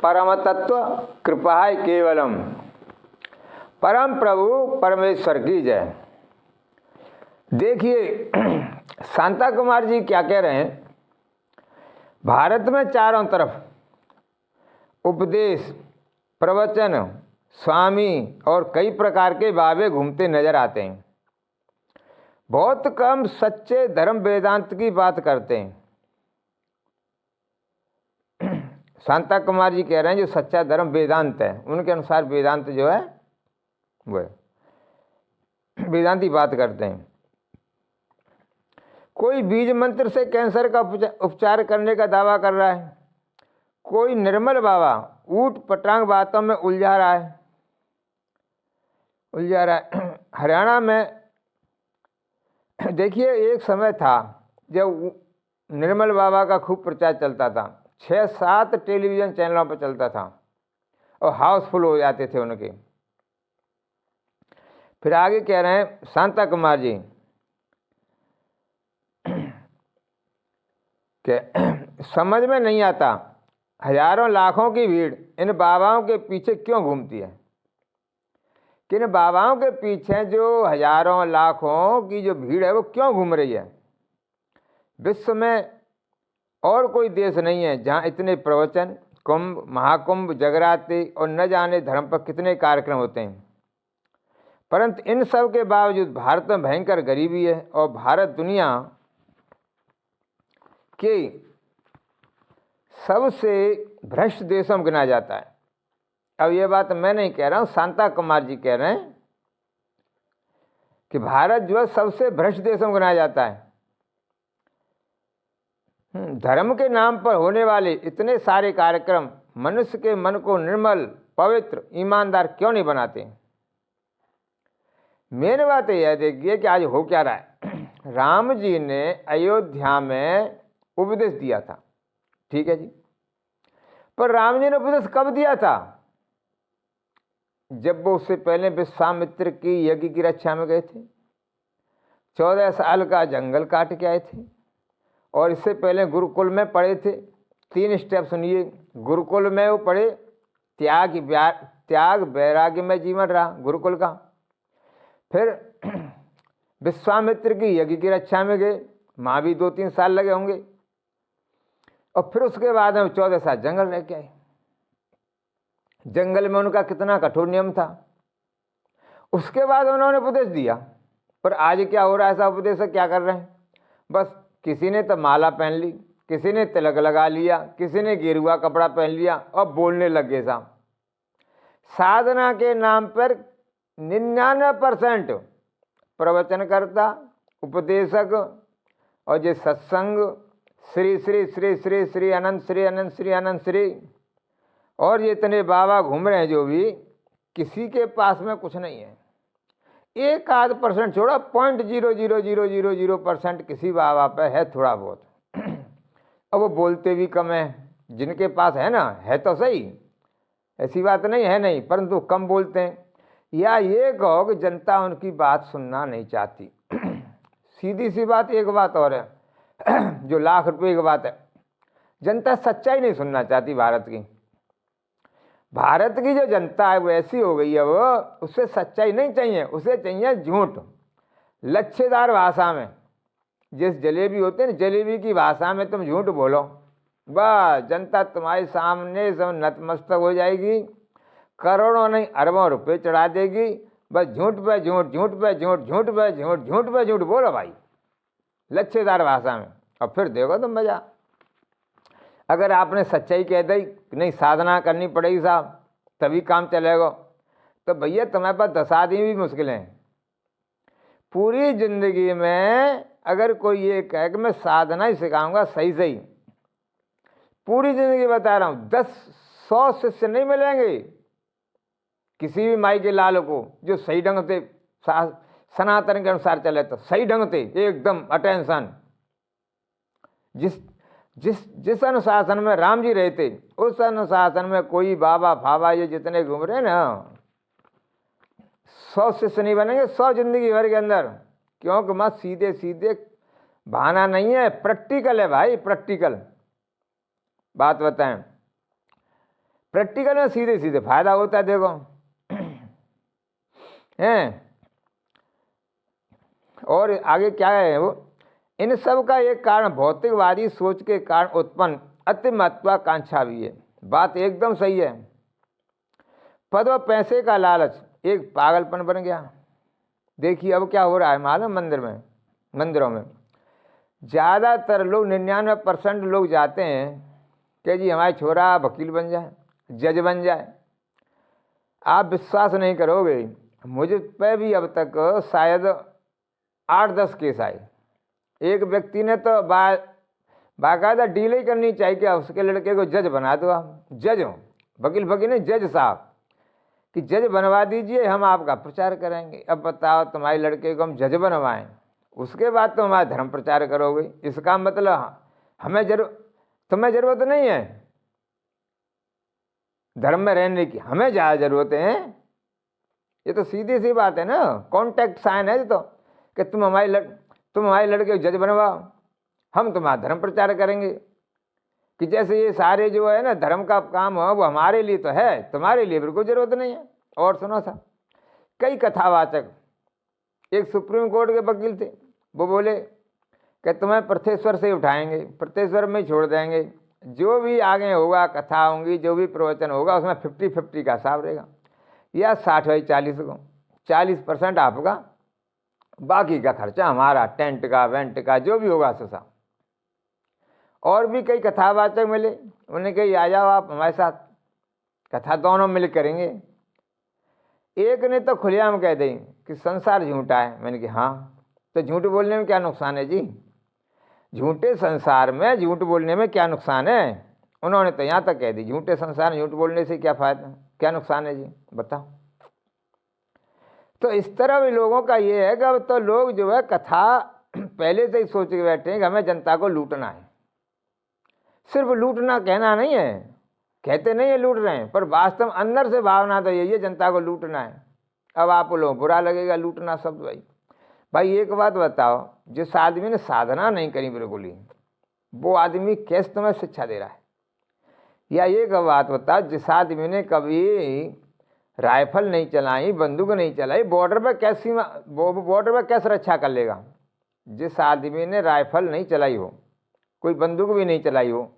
परम तत्व कृपाय केवलम। परम प्रभु परमेश्वर की जय। देखिए शांता कुमार जी क्या कह रहे हैं। भारत में चारों तरफ उपदेश, प्रवचन, स्वामी और कई प्रकार के बाबे घूमते नजर आते हैं। बहुत कम सच्चे धर्म वेदांत की बात करते हैं। शांता कुमार जी कह रहे हैं जो सच्चा धर्म वेदांत है, उनके अनुसार वेदांत जो है वो वेदांती बात करते हैं। कोई बीज मंत्र से कैंसर का उपचार करने का दावा कर रहा है, कोई निर्मल बाबा ऊट पटांग बातों में उलझा रहा है। हरियाणा में देखिए एक समय था जब निर्मल बाबा का खूब प्रचार चलता था, 6-7 टेलीविज़न चैनलों पर चलता था और हाउसफुल हो जाते थे उनके। फिर आगे कह रहे हैं शांता कुमार जी कि समझ में नहीं आता हजारों लाखों की भीड़ इन बाबाओं के पीछे क्यों घूमती है। कि इन बाबाओं के पीछे जो हजारों लाखों की जो भीड़ है वो क्यों घूम रही है। विश्व में और कोई देश नहीं है जहाँ इतने प्रवचन, कुंभ, महाकुंभ, जगराते और न जाने धर्म पर कितने कार्यक्रम होते हैं। परंतु इन सब के बावजूद भारत में भयंकर गरीबी है और भारत दुनिया के सबसे भ्रष्ट देशों में गिना जाता है। अब ये बात मैं नहीं कह रहा हूँ, शांता कुमार जी कह रहे हैं कि भारत जो है सबसे भ्रष्ट देशों में गिना जाता है। धर्म के नाम पर होने वाले इतने सारे कार्यक्रम मनुष्य के मन को निर्मल, पवित्र, ईमानदार क्यों नहीं बनाते। मेन बात यह देखिए कि आज हो क्या रहा है। राम जी ने अयोध्या में उपदेश दिया था, ठीक है जी, पर राम जी ने उपदेश कब दिया था। जब वो उससे पहले विश्वामित्र की यज्ञ की रक्षा में गए थे, 14 साल का जंगल काट के आए थे और इससे पहले गुरुकुल में पढ़े थे। 3 स्टेप सुनिए। गुरुकुल में वो पढ़े, त्याग वैराग्य में जीवन रहा गुरुकुल का। फिर विश्वामित्र की यज्ञ की रक्षा में गए, माँ भी 2-3 साल लगे होंगे और फिर उसके बाद में 14 साल जंगल रह के आए। जंगल में उनका कितना कठोर नियम था। उसके बाद उन्होंने उपदेश दिया, पर आज क्या हो रहा है, ऐसा उपदेश क्या कर रहे हैं। बस किसी ने तो माला पहन ली, किसी ने तिलक लगा लिया, किसी ने गेरुआ कपड़ा पहन लिया और बोलने लगे साहब। साधना के नाम पर 99% प्रवचनकर्ता, उपदेशक और ये सत्संग श्री श्री श्री श्री श्री अनंत श्री अनंत श्री अनंत श्री और ये इतने बाबा घूम रहे हैं जो भी, किसी के पास में कुछ नहीं है। 1-8% छोड़ा, 0.00000% किसी बाबा पे है थोड़ा बहुत। अब वो बोलते भी कम है। जिनके पास है ना, है तो सही, ऐसी बात नहीं है नहीं, परंतु कम बोलते हैं। या ये कहो कि जनता उनकी बात सुनना नहीं चाहती। सीधी सी बात। एक बात और है जो लाख रुपए की बात है, जनता सच्चाई नहीं सुनना चाहती भारत की। भारत की जो जनता है वो ऐसी हो गई है, वो उससे सच्चाई नहीं चाहिए, उसे चाहिए झूठ। लच्छेदार भाषा में, जिस जलेबी होते हैं ना, जलेबी की भाषा में तुम झूठ बोलो, बस जनता तुम्हारे सामने सब नतमस्तक हो जाएगी, करोड़ों नहीं अरबों रुपए चढ़ा देगी। बस झूठ पे झूठ, झूठ पे झूठ, झूठ पे झूठ, झूठ पे झूठ बोलो भाई, लच्छेदार भाषा में, और फिर देखो तुम मजा। अगर आपने सच्चाई कह दी नहीं साधना करनी पड़ेगी साहब तभी काम चलेगा, तो भैया तुम्हारे पास 10 आदमी भी मुश्किल हैं। पूरी जिंदगी में अगर कोई ये कहे कि मैं साधना ही सिखाऊंगा सही सही, पूरी जिंदगी बता रहा हूँ 10-100 शिष्य नहीं मिलेंगे किसी भी माई के लाल को जो सही ढंग से सनातन के अनुसार चले, तो सही ढंग से एकदम अटेंशन। जिस अनुशासन में राम जी रहते, उस अनुशासन में कोई बाबा फाबा ये जितने घूम रहे ना, 100 शिष्य नहीं बनेंगे 100 जिंदगी भर के अंदर। क्योंकि मत सीधे सीधे बहाना नहीं है, प्रैक्टिकल है भाई, प्रैक्टिकल बात बताएं। प्रैक्टिकल में सीधे सीधे फायदा होता है। देखो हैं, और आगे क्या है वो, इन सब का एक कारण भौतिकवादी सोच के कारण उत्पन्न अति महत्वाकांक्षा भी है। बात एकदम सही है। पद व पैसे का लालच एक पागलपन बन गया। देखिए अब क्या हो रहा है मालूम, मंदिरों में ज़्यादातर लोग 99% लोग जाते हैं कि जी हमारा छोरा वकील बन जाए, जज बन जाए। आप विश्वास नहीं करोगे, मुझे पे भी अब तक शायद 8-10 केस आए। एक व्यक्ति ने तो बाकायदा डील ही करनी चाहिए कि उसके लड़के को जज बना दो, आप जज हो, वकील नहीं, जज साहब कि जज बनवा दीजिए, हम आपका प्रचार करेंगे। अब बताओ, तुम्हारे लड़के को हम जज बनवाएं, उसके बाद तो हमारा धर्म प्रचार करोगे। इसका मतलब तुम्हें जरूरत नहीं है धर्म में रहने की, हमें ज़्यादा जरूरत है। ये तो सीधी सी बात है ना, कॉन्ट्रैक्ट साइन है तो, कि तुम हमारे लड़के को जज बनवाओ, हम तुम्हारा धर्म प्रचार करेंगे। कि जैसे ये सारे जो है ना धर्म का काम हो वो हमारे लिए तो है, तुम्हारे लिए बिल्कुल जरूरत नहीं है। और सुनो सा, कई कथावाचक, एक सुप्रीम कोर्ट के वकील थे, वो बोले कि तुम्हें प्रथेश्वर से उठाएंगे, प्रथेश्वर में छोड़ देंगे, जो भी आगे होगा, कथा होंगी, जो भी प्रवचन होगा, उसमें 50-50 का हिसाब रहेगा, या 60/40 को 40% आपका, बाकी का खर्चा हमारा, टेंट का, वेंट का, जो भी होगा सब। और भी कई कथावाचक मिले, उन्होंने कही आ जाओ आप हमारे साथ, कथा दोनों मिल करेंगे। एक ने तो खुलेआम कह दी कि संसार झूठा है। मैंने कहा हाँ, तो झूठ बोलने में क्या नुकसान है जी, झूठे संसार में झूठ बोलने में क्या नुकसान है। उन्होंने तो यहाँ तक कह दी, झूठे संसार में झूठ बोलने से क्या फायदा, क्या नुकसान है जी, बताओ। तो इस तरह भी लोगों का ये है कि अब तो लोग जो है कथा पहले से ही सोच के बैठे हैं कि हमें जनता को लूटना है। सिर्फ लूटना कहना नहीं है, कहते नहीं है लूट रहे हैं, पर वास्तव अंदर से भावना तो यही है जनता को लूटना है। अब आप लोग बुरा लगेगा लूटना शब्द। भाई एक बात बताओ, जिस आदमी ने साधना नहीं करी बिल्कुल ही, वो आदमी कैसे तुम्हें शिक्षा दे रहा है। या एक बात बताओ, जिस आदमी ने कभी राइफल नहीं चलाई, बंदूक नहीं चलाई, बॉर्डर पर कैसे रक्षा कर लेगा। जिस आदमी ने राइफल नहीं चलाई हो, कोई बंदूक भी नहीं चलाई हो,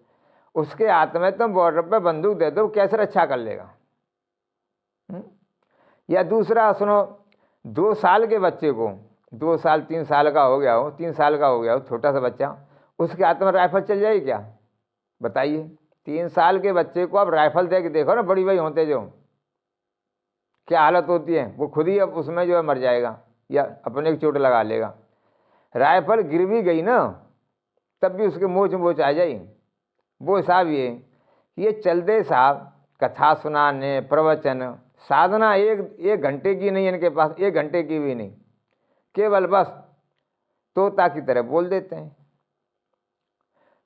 उसके हाथ में तुम बॉर्डर पर बंदूक दे दो, कैसे रक्षा कर लेगा। या दूसरा सुनो, 2 साल के बच्चे को, 2 साल 3 साल का हो गया हो, 3 साल का हो गया हो, छोटा सा बच्चा, उसके हाथ में राइफल चल जाएगी क्या, बताइए। 3 साल के बच्चे को अब राइफल दे के देखो ना, बड़ी भाई होते जो क्या हालत होती है, वो खुद ही अब उसमें जो है मर जाएगा या अपने को चोट लगा लेगा। राइफल गिर भी गई ना, तब भी उसके मोच आ जाए। वो साहब ये चलते साहब कथा सुनाने, प्रवचन, साधना एक घंटे की नहीं, इनके पास 1 घंटे की भी नहीं, केवल बस तोता की तरह बोल देते हैं।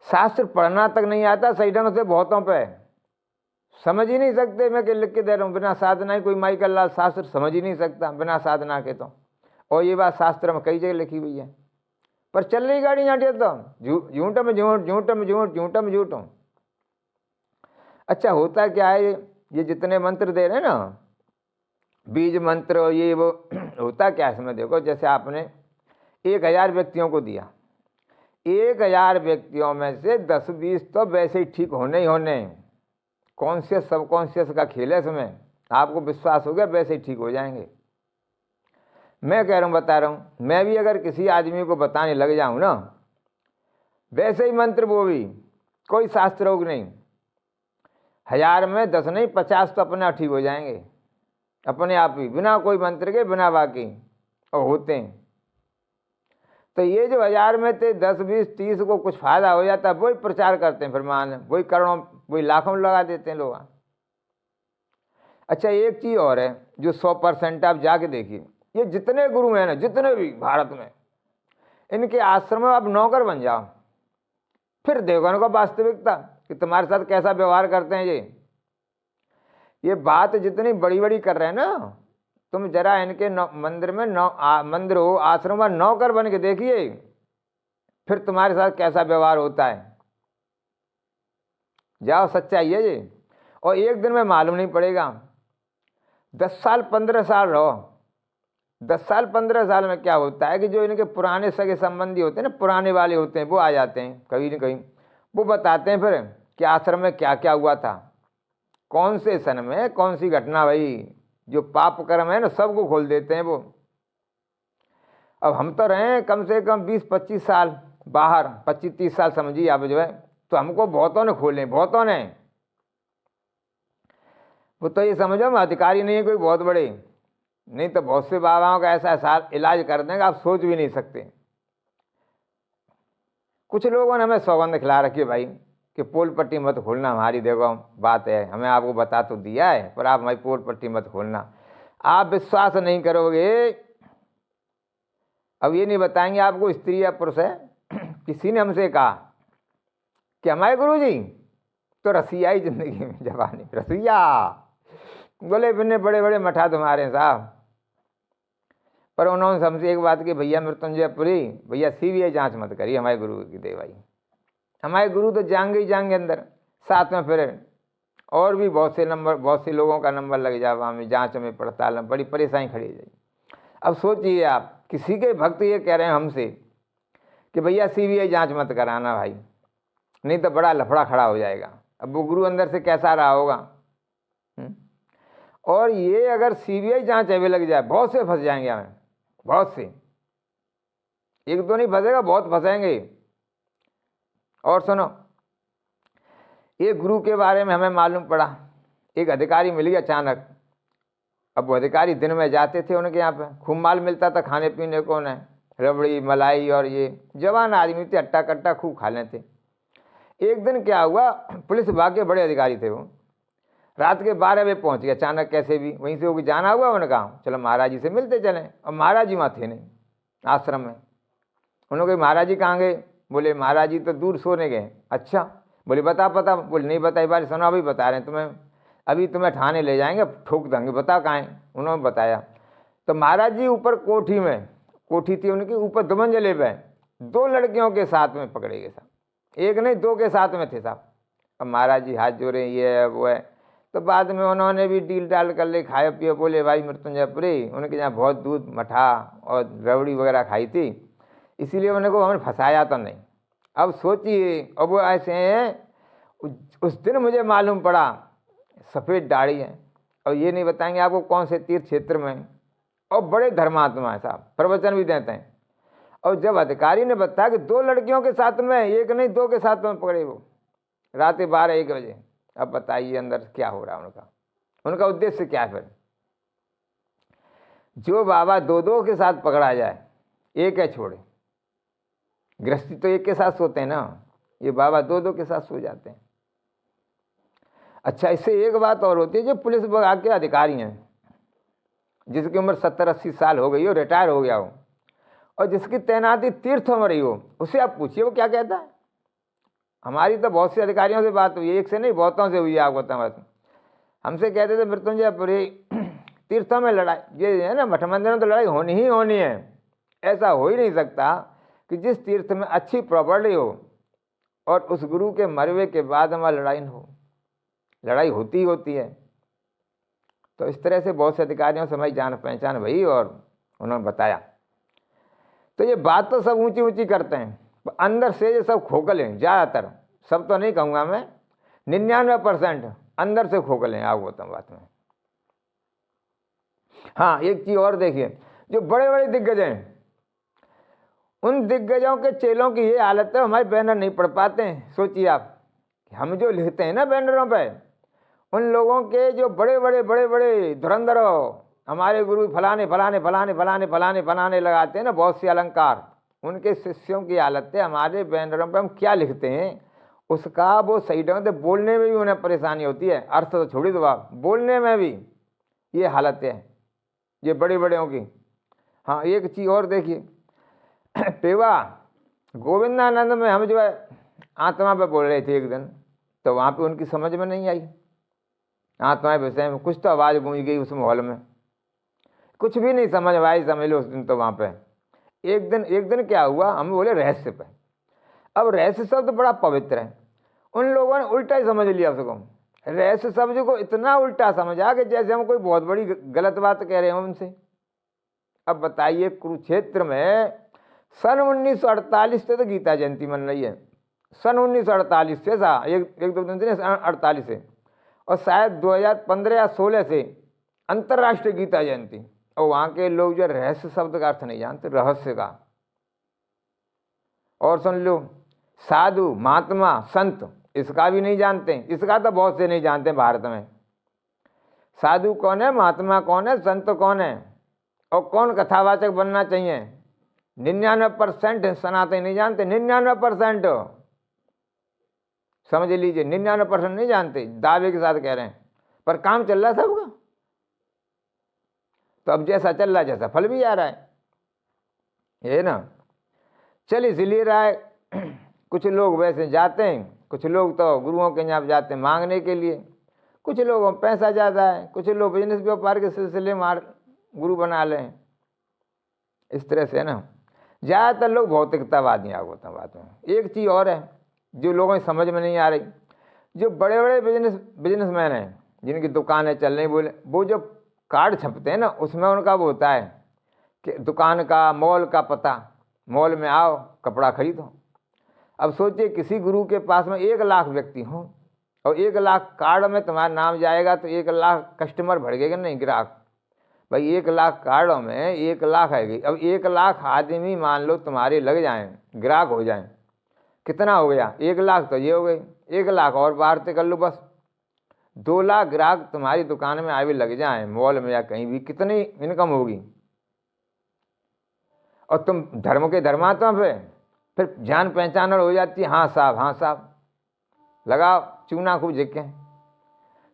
शास्त्र पढ़ना तक नहीं आता सही ढंग से, बहुतों पे समझ ही नहीं सकते। मैं लिख के दे रहा हूँ, बिना साधना ही कोई माई का लाल शास्त्र समझ ही नहीं सकता बिना साधना के तो। और ये बात शास्त्र में कई जगह लिखी हुई है, पर चल रही गाड़ी यहाँ तो झूठ में झूठ। अच्छा होता क्या है, ये जितने मंत्र दे रहे हैं ना, बीज मंत्र ये वो, होता क्या है इसमें देखो, जैसे आपने 1000 व्यक्तियों को दिया, 1000 व्यक्तियों में से 10-20 तो वैसे ही ठीक होने ही होने, कॉन्शियस सबकॉन्शियस का खेल है इसमें, आपको विश्वास हो गया वैसे ही ठीक हो जाएंगे। मैं कह रहा हूँ, बता रहा हूँ, मैं भी अगर किसी आदमी को बताने लग जाऊँ ना वैसे ही मंत्र, वो भी कोई शास्त्र योग नहीं, 1000 में 10 नहीं 50 तो अपने आप ठीक हो जाएंगे, अपने आप ही, बिना कोई मंत्र के, बिना बाकी, और होते हैं। तो ये जो 1000 में थे 10-20-30 को कुछ फायदा हो जाता है, वही प्रचार करते हैं, फिर मान वही करोड़ों वही लाखों में लगा देते हैं लोग। अच्छा एक चीज़ और है जो 100% आप जाके देखिए, ये जितने गुरु हैं ना, जितने भी भारत में, इनके आश्रम में आप नौकर बन जाओ, फिर देखो इनको वास्तविकता कि तुम्हारे साथ कैसा व्यवहार करते हैं। ये बात जितनी बड़ी बड़ी कर रहे हैं ना, तुम जरा इनके मंदिर में मंदिर हो, आश्रम में नौकर बन के देखिए, फिर तुम्हारे साथ कैसा व्यवहार होता है। जाओ, सच्चाई है ये। और एक दिन में मालूम नहीं पड़ेगा। 10 साल 15 साल रहो, 10 साल 15 साल में क्या होता है कि जो इनके पुराने सगे संबंधी होते हैं ना, पुराने वाले होते हैं, वो आ जाते हैं कहीं न कहीं। वो बताते हैं फिर कि आश्रम में क्या क्या हुआ था, कौन से सन में कौन सी घटना भाई। जो पाप कर्म है ना, सबको खोल देते हैं वो। अब हम तो रहे कम से कम 20-25 साल बाहर, 25-30 साल समझिए आप जो है, तो हमको बहुतों ने खोले, बहुतों ने। वो तो ये समझो हम अधिकारी नहीं है कोई बहुत बड़े, नहीं तो बहुत से बाबाओं का ऐसा इलाज कर देंगे आप सोच भी नहीं सकते। कुछ लोगों ने हमें सौगंध खिला रखी है भाई कि पोल पट्टी मत खोलना, हमारी देखो बात है, हमें आपको बता तो दिया है पर आप हमारी पोल पट्टी मत खोलना। आप विश्वास नहीं करोगे, अब ये नहीं बताएंगे आपको स्त्री या पुरुष है, किसी ने हमसे कहा कि हमारे गुरुजी तो रसिया ही जिंदगी में जवानी, रसिया बोले बिन्ने बड़े बड़े मठा तुम्हारे साहब। पर उन्होंने हमसे एक बात की, भैया मृत्युंजयपुरी, भैया सीबीआई जांच मत करिए, हमारे गुरु की दे भाई। हमारे गुरु तो जाएंगे ही जाएंगे अंदर, साथ में फिर और भी बहुत से लोगों का नंबर लग जाए वहाँ में, जाँच में पड़ताल में बड़ी परेशानी खड़ी जाए। अब सोचिए आप, किसी के भक्त ये कह रहे हैं हमसे कि भैया सीबीआई जांच मत कराना भाई, नहीं तो बड़ा लफड़ा खड़ा हो जाएगा। अब वो गुरु अंदर से कैसा रहा होगा। और ये अगर सीबीआई जांच अभी लग जाए, बहुत से फंस जाएंगे हमें, बहुत से, एक दो नहीं फंसेगा, बहुत फंसेंगे। और सुनो, एक गुरु के बारे में हमें मालूम पड़ा, एक अधिकारी मिल गया अचानक। अब वो अधिकारी दिन में जाते थे उनके यहाँ पे, खूब माल मिलता था खाने पीने को, उन्हें रबड़ी मलाई और ये जवान आदमी थे, अट्टा कट्टा खूब खा लेते। एक दिन क्या हुआ, पुलिस विभाग के बड़े अधिकारी थे वो, रात के 12 बजे पहुँच गए अचानक, कैसे भी वहीं से वो जाना हुआ। उन्होंने कहा चलो महाराज जी से मिलते चलें, और महाराज जी वहाँ थे नहीं आश्रम में। उन्होंने कहा महाराज जी कहाँ गए, बोले महाराज जी तो दूर सोने गए। अच्छा, बोले बता पता, बोले नहीं बता, बार सुनो अभी बता रहे हैं तुम्हें, अभी तुम्हें थाने ले जाएंगे ठोक देंगे, बता कहाँ हैं। उन्होंने बताया तो महाराज जी ऊपर कोठी में, कोठी थी उनकी ऊपर 2 मंजिले पे, 2 लड़कियों के साथ में पकड़े गए साहब, एक नहीं 2 के साथ में थे साहब। अब महाराज जी हाथ जोड़े, ये है वो है। तो बाद में उन्होंने भी डील डाल कर ले, खाए पिए, बोले भाई मृत्युंजयपुरी, उनके यहाँ बहुत दूध मठा और रबड़ी वगैरह खाई थी, इसीलिए उन्होंने को हमें फंसाया तो नहीं। अब सोचिए, अब वो ऐसे हैं, उस दिन मुझे मालूम पड़ा सफ़ेद दाढ़ी है, और ये नहीं बताएंगे आपको कौन से तीर्थ क्षेत्र में, और बड़े धर्मात्मा है साहब, प्रवचन भी देते हैं। और जब अधिकारी ने बताया कि 2 लड़कियों के साथ में, एक नहीं 2 के साथ में पकड़े वो, रात 12-1 बजे। अब बताइए अंदर क्या हो रहा है उनका उद्देश्य क्या है। फिर जो बाबा 2-2 के साथ पकड़ा जाए, एक है छोड़े, गृहस्थी तो एक के साथ सोते हैं ना, ये बाबा 2-2 के साथ सो जाते हैं। अच्छा, इससे एक बात और होती है, जो पुलिस विभाग के अधिकारी हैं, जिसकी उम्र 70-80 साल हो गई हो, रिटायर हो गया हो, और जिसकी तैनाती तीर्थों में रही हो, उससे आप पूछिए वो क्या कहता है। हमारी तो बहुत से अधिकारियों से बात हुई, एक से नहीं बहुतों से हुई है, आपको बताऊँ बात। हमसे कहते थे मृत्युंजयपुरी तीर्थों में लड़ाई, ये है ना मठ मंदिर में तो लड़ाई होनी ही होनी है, ऐसा हो ही नहीं सकता कि जिस तीर्थ में अच्छी प्रॉपर्टी हो और उस गुरु के मरवे के बाद हमारा लड़ाई न हो, लड़ाई होती ही होती है। तो इस तरह से बहुत से अधिकारियों से हमारी जान पहचान भई, और उन्होंने बताया। तो ये बात तो सब ऊंची ऊंची करते हैं, अंदर से ये सब खोखले हैं, ज़्यादातर, सब तो नहीं कहूँगा मैं, 99% अंदर से खोखले हैं, आपको बताऊँ बात में। हाँ, एक चीज़ और देखिए, जो बड़े बड़े दिग्गज हैं, उन दिग्गजों के चेलों की ये हालत है, हमारे बैनर नहीं पढ़ पाते हैं। सोचिए आप, हम जो लिखते हैं ना बैनरों पे, उन लोगों के जो बड़े बड़े धुरंधर हो, हमारे गुरु फलाने फलाने फलाने फलाने फलाने फलाने लगाते हैं ना बहुत से अलंकार, उनके शिष्यों की हालत है। हमारे बैनरों पे हम क्या लिखते हैं उसका वो सही ढंग से बोलने में भी उन्हें परेशानी होती है, अर्थ तो छोड़ी दो आप, बोलने में भी ये हालत है ये बड़े बड़ेों की। हाँ, एक चीज़ और देखिए, पेवा गोविंदानंद में हम जो है आत्मा पे बोल रहे थे एक दिन, तो वहाँ पे उनकी समझ में नहीं आई आत्मा के विषय में, कुछ तो आवाज़ गूंज गई उस माहौल में, कुछ भी नहीं समझ आई, समझ लो उस दिन। तो वहाँ पे एक दिन क्या हुआ, हम बोले रहस्य पे। अब रहस्य शब्द बड़ा पवित्र है, उन लोगों ने उल्टा ही समझ लिया उसको, रहस्य शब्द को इतना उल्टा समझा कि जैसे हम कोई बहुत बड़ी गलत बात कह रहे हैं उनसे। अब बताइए, कुरुक्षेत्र में सन 1948 से तो गीता जयंती मन रही है, सन 1948 से था, एक दो दिन से 48 से, और शायद 2015 या 16 से अंतर्राष्ट्रीय गीता जयंती। और वहाँ के लोग जो रहस्य शब्द का अर्थ नहीं जानते, रहस्य का। और सुन लो, साधु, महात्मा, संत, इसका भी नहीं जानते। इसका तो बहुत से नहीं जानते भारत में। साधु कौन है, महात्मा कौन है, संत कौन है, और कौन कथावाचक बनना चाहिए, 99% सनातनी नहीं जानते। 99% समझ लीजिए, 99% नहीं जानते, दावे के साथ कह रहे हैं, पर काम चल रहा है सबका। तो अब जैसा चल रहा है, जैसा फल भी आ रहा है, ये ना। चल इसलिए रहा है, कुछ लोग वैसे जाते हैं, कुछ लोग तो गुरुओं के यहाँ जाते हैं मांगने के लिए, कुछ लोगों में पैसा ज़्यादा है, कुछ लोग बिजनेस व्यापार के सिलसिले में गुरु बना लें। इस तरह से ना ज़्यादातर लोग भौतिकतावादी आ होता बात में। एक चीज़ और है जो लोगों की समझ में नहीं आ रही, जो बड़े बड़े बिजनेसमैन हैं जिनकी दुकानें चल रही, बोले वो जो कार्ड छपते हैं ना, उसमें उनका वो होता है कि दुकान का, मॉल का पता, मॉल में आओ कपड़ा खरीदो। अब सोचिए, किसी गुरु के पास में 1 लाख व्यक्ति हों और 1 लाख कार्ड में तुम्हारा नाम जाएगा, तो 1 लाख कस्टमर बढ़ेगा नहीं, ग्राहक। भाई 1 लाख कार्डों में 1 लाख आएगी। अब 1 लाख आदमी मान लो तुम्हारे लग जाएं, ग्राहक हो जाएं, कितना हो गया? 1 लाख तो ये हो गई, 1 लाख और बाहर से कर लो, बस 2 लाख ग्राहक तुम्हारी दुकान में आए लग जाएं, मॉल में या कहीं भी, कितनी इनकम होगी? और तुम धर्म के धर्मात्मा पे फिर जान पहचान हो जाती है, हाँ साहब, हाँ साहब, लगाओ चूना खूब झिके।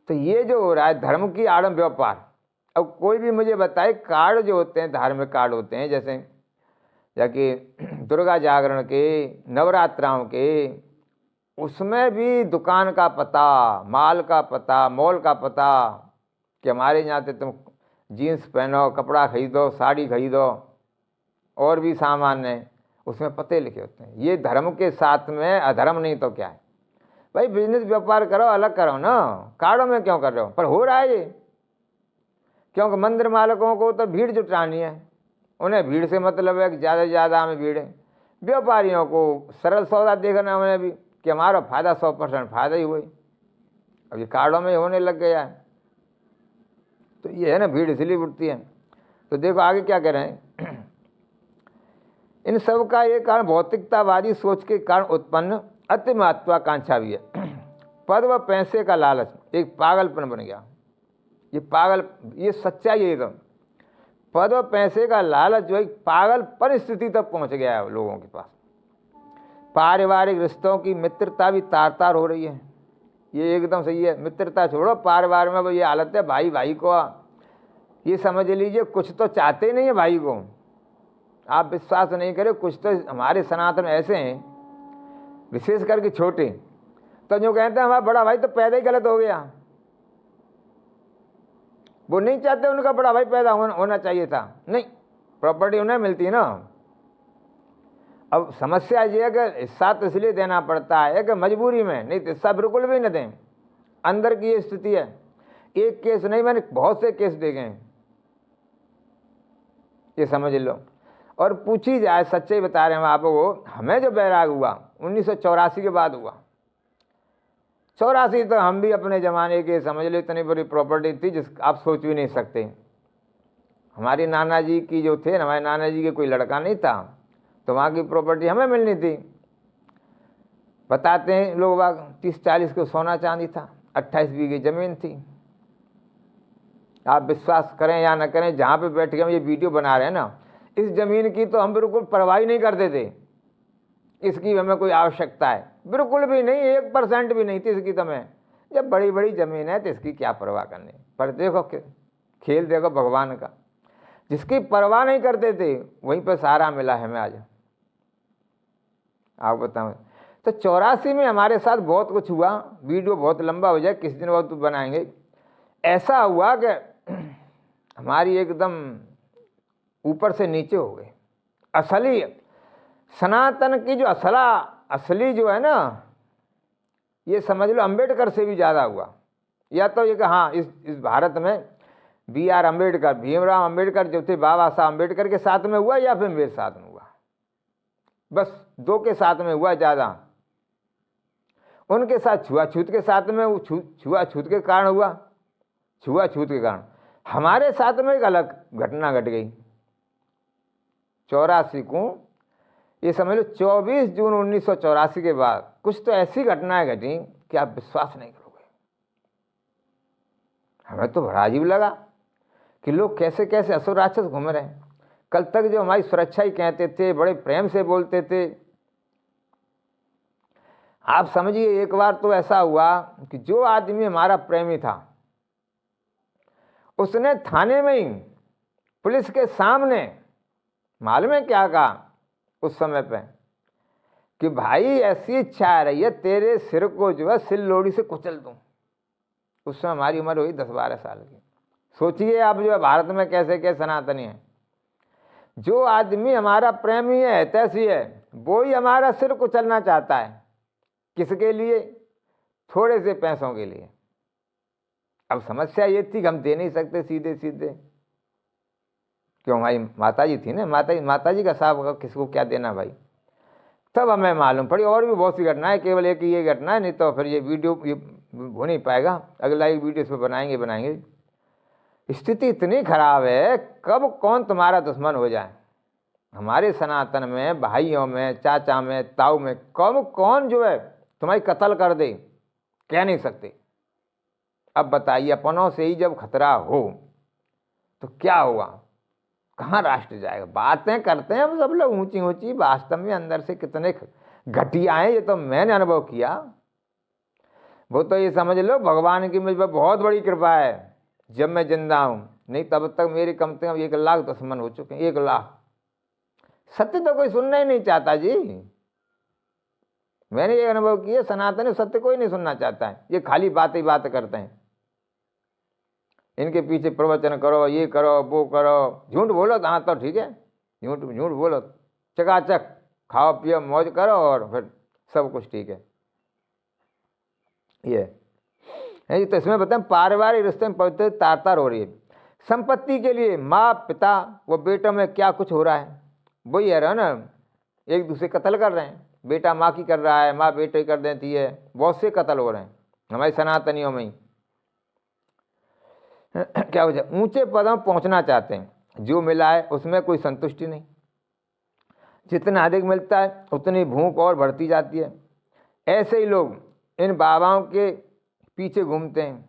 तो ये जो हो रहा है धर्म की आड़म व्यापार। अब कोई भी मुझे बताए, कार्ड जो होते हैं, धार्मिक कार्ड होते हैं, जैसे कि दुर्गा जागरण के, नवरात्राओं के, उसमें भी दुकान का पता, माल का पता, मॉल का पता, कि हमारे यहाँ से तुम जीन्स पहनो, कपड़ा खरीदो, साड़ी खरीदो, और भी सामान है, उसमें पते लिखे होते हैं। ये धर्म के साथ में अधर्म नहीं तो क्या है? भाई बिजनेस व्यापार करो, अलग करो ना, कार्डों में क्यों कर रहे हो? पर हो रहा है ये, क्योंकि मंदिर मालिकों को तो भीड़ जुटानी है, उन्हें भीड़ से मतलब है कि ज़्यादा से ज़्यादा हमें भीड़ है। व्यापारियों को सरल सौदा देखना उन्हें भी कि हमारा फ़ायदा 100% फ़ायदा ही हुई। अब ये कार्डों में होने लग गया है, तो ये है ना, भीड़ इसलिए उठती है। तो देखो आगे क्या कह रहे हैं, इन सब का एक कारण भौतिकतावादी सोच के कारण उत्पन्न अति महत्वाकांक्षा भी है। पद व पैसे का लालच एक पागलपन बन गया। ये पागल, ये सच्चाई है एकदम। पद व पैसे का लालच जो एक पागलपन स्थिति तक पहुंच गया है लोगों के पास। पारिवारिक रिश्तों की मित्रता भी तार तार हो रही है। ये एकदम सही है, मित्रता छोड़ो, पारिवार में ये हालत है, भाई भाई को ये समझ लीजिए कुछ तो चाहते ही नहीं है भाई को। आप विश्वास नहीं करें, कुछ तो हमारे सनातन ऐसे हैं, विशेष करके छोटे, तो जो कहते हैं हमारा बड़ा भाई तो पैदा ही गलत हो गया। वो नहीं चाहते उनका बड़ा भाई पैदा होना चाहिए था, नहीं, प्रॉपर्टी उन्हें मिलती है ना। अब समस्या ये है कि हिस्सा तो इसलिए देना पड़ता है कि मजबूरी में, नहीं तो हिस्सा बिल्कुल भी न दें। अंदर की ये स्थिति है। एक केस नहीं, मैंने बहुत से केस देखे हैं, ये समझ लो। और पूछी जाए, सच्चाई बता रहे हैं हम आपको, हमें जो बैराग हुआ 1984 के बाद हुआ। 84 तो हम भी अपने ज़माने के समझ लो, इतनी बड़ी प्रॉपर्टी थी जिस आप सोच भी नहीं सकते। हमारी नाना जी की जो थे, हमारे नाना जी के कोई लड़का नहीं था, तो वहाँ की प्रॉपर्टी हमें मिलनी थी। बताते हैं लोग, 30-40 को सोना चांदी था, 28 बीघे ज़मीन थी। आप विश्वास करें या न करें, जहाँ पे बैठ के हम ये वीडियो बना रहे हैं ना, इस ज़मीन की तो हम बिल्कुल परवाह नहीं करते थे। इसकी हमें कोई आवश्यकता है बिल्कुल भी नहीं, 1% भी नहीं थी इसकी। तो मैं, जब बड़ी बड़ी ज़मीन है तो इसकी क्या परवाह करनी। पर देखो खेल देखो भगवान का, जिसकी परवाह नहीं करते थे वहीं पर सहारा मिला है हमें आज। आप बताओ, तो 84 में हमारे साथ बहुत कुछ हुआ। वीडियो बहुत लंबा हो जाए, किसी दिन बहुत बनाएंगे। ऐसा हुआ कि हमारी एकदम ऊपर से नीचे हो गए। असली सनातन की जो असली जो है ना, ये समझ लो अम्बेडकर से भी ज़्यादा हुआ। या तो ये कि हाँ इस भारत में BR अम्बेडकर, भीमराव अम्बेडकर जो थे बाबा साहब अम्बेडकर के साथ में हुआ या फिर मेरे साथ में हुआ, बस दो के साथ में हुआ ज़्यादा। उनके साथ छुआछूत के साथ में छुआछूत के कारण हुआ, छुआछूत के कारण। हमारे साथ में एक अलग घटना घट गई 84 को, ये समझ लो 24 जून 1984 के बाद कुछ तो ऐसी घटनाएं घटी कि आप विश्वास नहीं करोगे। हमें तो बड़ा अजीब लगा कि लोग कैसे कैसे असुर राक्षस घूम रहे हैं। कल तक जो हमारी सुरक्षा ही कहते थे, बड़े प्रेम से बोलते थे, आप समझिए एक बार तो ऐसा हुआ कि जो आदमी हमारा प्रेमी था उसने थाने में ही पुलिस के सामने मालूम है क्या कहा उस समय पे कि भाई ऐसी इच्छा आ रही है तेरे सिर को जो है सिल्लोड़ी से कुचल दूं। उस समय हमारी उम्र हुई 10-12 साल की। सोचिए आप जो है भारत में कैसे कैसे सनातनी है। जो आदमी हमारा प्रेमी है, तैसी है, वो ही हमारा सिर कुचलना चाहता है। किसके लिए? थोड़े से पैसों के लिए। अब समस्या ये थी कि हम दे नहीं सकते सीधे सीधे, क्यों हमारी माता जी थी ना, माता जी का साहब किसको क्या देना भाई। तब हमें मालूम पड़ी। और भी बहुत सी घटनाएं, केवल एक ये घटना है, नहीं तो फिर ये वीडियो ये हो नहीं पाएगा। अगला एक वीडियो इस पर बनाएंगे। स्थिति इतनी खराब है, कब कौन तुम्हारा दुश्मन हो जाए। हमारे सनातन में, भाइयों में, चाचा में, ताऊ में, कब कौन जो है तुम्हारी कत्ल कर दे, कह नहीं सकते। अब बताइए, अपनों से ही जब खतरा हो तो क्या हुआ, कहाँ राष्ट्र जाएगा। बातें करते हैं हम सब लोग ऊंची ऊंची, वास्तव में अंदर से कितने घटिया हैं ये तो मैंने अनुभव किया। वो तो ये समझ लो भगवान की मुझ पर बहुत बड़ी कृपा है जब मैं जिंदा हूँ, नहीं तब तक मेरे कम से कम 1 लाख दुश्मन हो चुके हैं। 1 लाख। सत्य तो कोई सुनना ही नहीं चाहता जी। मैंने ये अनुभव किया, सनातन सत्य कोई नहीं सुनना चाहता है। ये खाली बात ही बात करते हैं। इनके पीछे प्रवचन करो, ये करो, वो करो, झूठ बोलो तो हाँ तो ठीक है, झूठ बोलो, चकाचक खाओ पियो मौज करो और फिर सब कुछ ठीक है। ये तो इसमें बताएं पारिवारिक रिश्ते में पवित्र तार हो रही है। संपत्ति के लिए माँ पिता व बेटों में क्या कुछ हो रहा है, वही है रहा ना, एक दूसरे कत्ल कर रहे हैं। बेटा माँ की कर रहा है, माँ बेटे कर देती है, बहुत से कत्ल हो रहे हैं हमारे सनातनियों में ही। क्या वजह? ऊंचे पदों पहुंचना चाहते हैं, जो मिला है उसमें कोई संतुष्टि नहीं। जितना अधिक मिलता है उतनी भूख और बढ़ती जाती है। ऐसे ही लोग इन बाबाओं के पीछे घूमते हैं,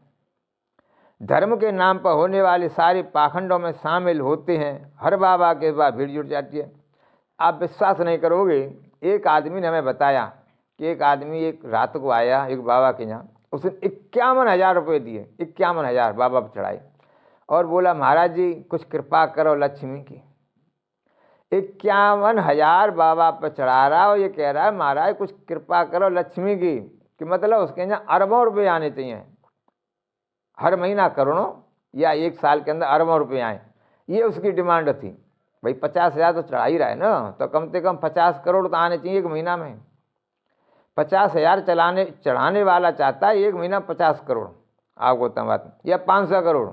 धर्म के नाम पर होने वाले सारे पाखंडों में शामिल होते हैं। हर बाबा के बाद भीड़ जुट जाती है। आप विश्वास नहीं करोगे, एक आदमी ने हमें बताया कि एक आदमी एक रात को आया एक बाबा के यहाँ, उसने 51,000 रुपये दिए, 51,000 बाबा पर चढ़ाए और बोला महाराज जी कुछ कृपा करो लक्ष्मी की। 51,000 बाबा पर चढ़ा रहा और ये कह रहा है महाराज कुछ कृपा करो लक्ष्मी की, कि मतलब उसके यहाँ अरबों रुपये आने चाहिए, हर महीना करोड़ों या 1 साल के अंदर अरबों रुपये आए, ये उसकी डिमांड थी। भाई 50,000 तो चढ़ा ही रहा है ना, तो कम से कम 50 करोड़ तो आने चाहिए 1 महीना में। 50,000 चढ़ाने वाला चाहता है 1 महीना 50 करोड़, आपको बताऊं बात, या 500 करोड़।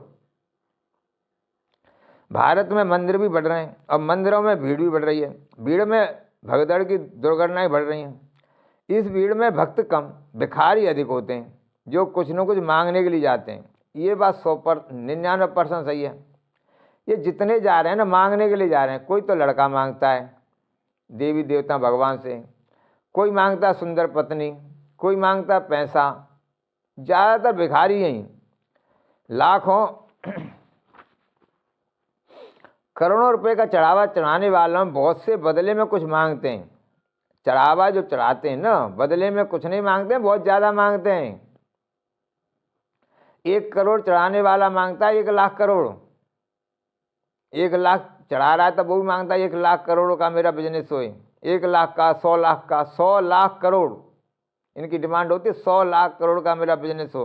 भारत में मंदिर भी बढ़ रहे हैं और मंदिरों में भीड़ भी बढ़ रही है। भीड़ में भगदड़ की दुर्घटनाएं बढ़ रही हैं। इस भीड़ में भक्त कम, भिखारी अधिक होते हैं जो कुछ न कुछ मांगने के लिए जाते हैं। ये बात 99% सही है। ये जितने जा रहे हैं ना मांगने के लिए जा रहे हैं। कोई तो लड़का मांगता है देवी देवता भगवान से, कोई मांगता सुंदर पत्नी, कोई मांगता पैसा। ज़्यादातर भिखारी हैं, लाखों करोड़ों रुपए का चढ़ावा चढ़ाने वालों में बहुत से बदले में कुछ मांगते हैं। चढ़ावा जो चढ़ाते हैं ना बदले में कुछ नहीं मांगते हैं, बहुत ज़्यादा मांगते हैं। 1 करोड़ चढ़ाने वाला मांगता है 1 लाख करोड़। 1 लाख चढ़ा रहा है तो वो भी मांगता है 1 लाख करोड़ का मेरा बिजनेस होए, 1 लाख का, 100 लाख का, 100 लाख करोड़ इनकी डिमांड होती है। 100 लाख करोड़ का मेरा बिजनेस हो।